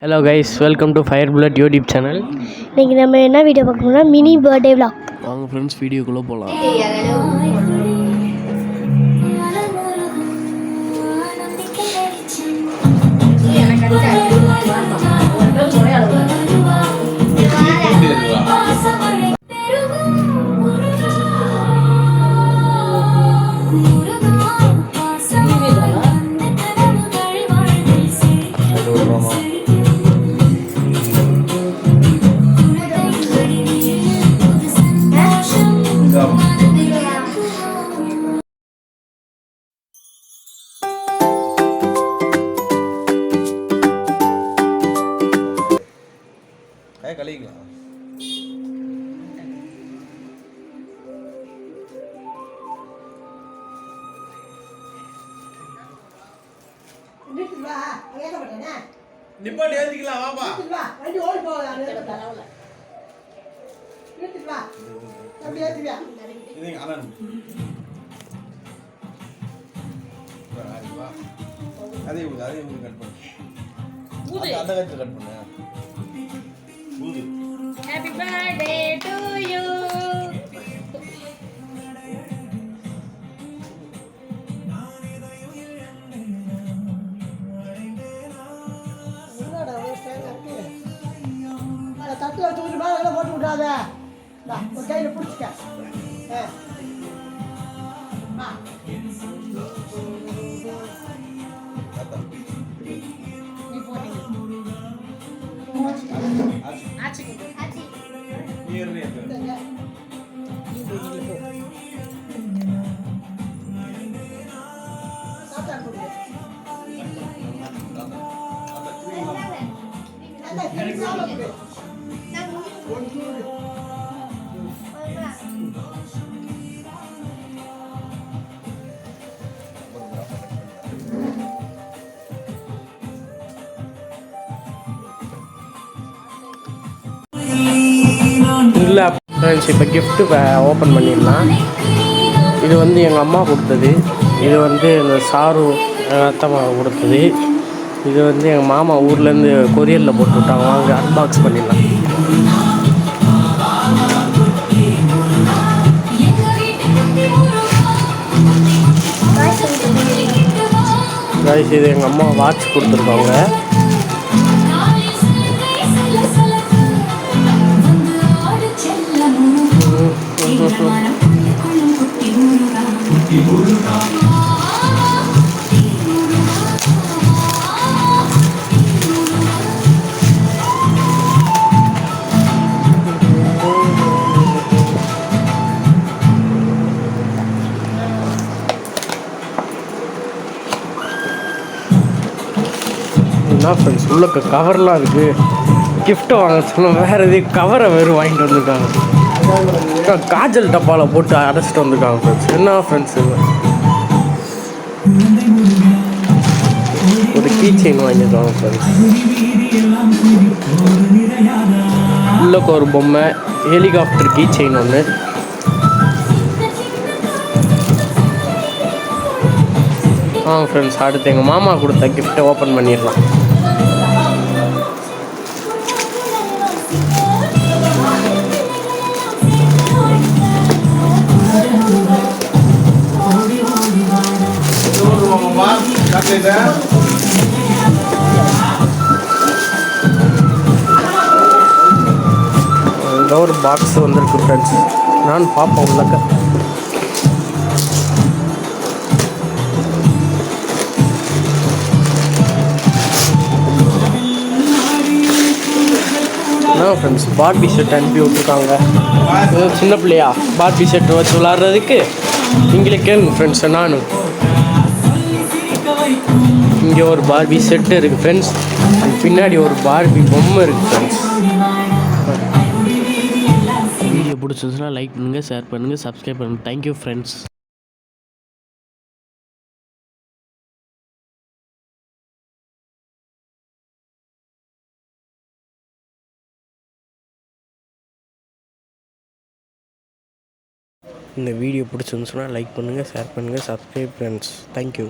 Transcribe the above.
Hello guys, welcome to fire bullet YouTube channel. இன்றைக்கி நம்ம என்ன வீடியோ பார்க்கணும்னா மினி பர்த்டே விலாக். வாங்க ஃப்ரெண்ட்ஸ், வீடியோக்குள்ளே போகலாம். கழிக்கலாம் நிப்பாட்டி ஏத்திக்கலாம். வாப்பா வண்டி ஓடி போகுது. இதுங்க அண்ணன் அதே ஊது கட் பண்ணு. அந்த கட்டு கட் பண்ணு. ஊது. Happy birthday to you. தட்டில் வச்சு மேலே போட்டு விட்டாத. ஒரு கையில் பிடிச்சிக்க. இல்லை ஃப்ரெண்ட்ஸ், இப்போ கிஃப்ட்டு ஓப்பன் பண்ணிடலாம். இது வந்து எங்கள் அம்மா கொடுத்தது. இது வந்து இந்த சாரு அத்தம்மா கொடுத்தது. இது வந்து எங்கள் மாமா ஊர்லேருந்து கொரியரில் போட்டு விட்டாங்க. வாங்க அன்பாக்ஸ் பண்ணிடலாம். கைஸ், இது எங்கள் அம்மா வாட்ச் கொடுத்துருக்காங்க. என்ன ஃப்ரெண்ட்ஸ், உள்ள கவர்லாம் இருக்குது. கிஃப்ட்டை வாங்க சொன்னோம், வேறு எதுவும் கவரை வெறும் வாங்கிட்டு வந்திருக்காங்க. காஜல் டப்பாவில் போட்டு அடைச்சிட்டு வந்திருக்காங்க ஃப்ரெண்ட்ஸ். என்ன ஃப்ரெண்ட்ஸ், ஒரு கீ செயின் வாங்கியிருக்காங்க ஃப்ரெண்ட்ஸ். உள்ளக்கு ஒரு பொம்மை, ஹெலிகாப்டர் கீ செயின் ஒன்று. ஃப்ரெண்ட்ஸ், அடுத்து எங்கள் மாமா கொடுத்த கிஃப்ட்டை ஓப்பன் பண்ணிடலாம். ஒரு பாக்ஸ் வந்திருக்கு ஃப்ரெண்ட்ஸ். நான் பார்ப்பேன் உள்ளக்க. ஃப்ரெண்ட்ஸ், பார்பி செட் அனுப்பி விட்ருக்காங்க. சின்ன பிள்ளையா பார்பி செட் வச்சு விளாட்றதுக்கு நீங்களே கேளுங்க ஃப்ரெண்ட்ஸ். நானும் இங்கே ஒரு பார்பி செட்டு இருக்குது ஃப்ரெண்ட்ஸ். பின்னாடி ஒரு பார்பி பொம்மை இருக்குது ஃப்ரெண்ட்ஸ். வீடியோ பிடிச்சிருந்துச்சுன்னா லைக் பண்ணுங்கள், ஷேர் பண்ணுங்கள், சப்ஸ்கிரைப் பண்ணுங்கள். Thank you friends. இந்த வீடியோ பிடிச்சிருந்துச்சுன்னா லைக் பண்ணுங்கள், ஷேர் பண்ணுங்கள், சப்ஸ்கிரைப் ஃப்ரெண்ட்ஸ். தேங்க்யூ.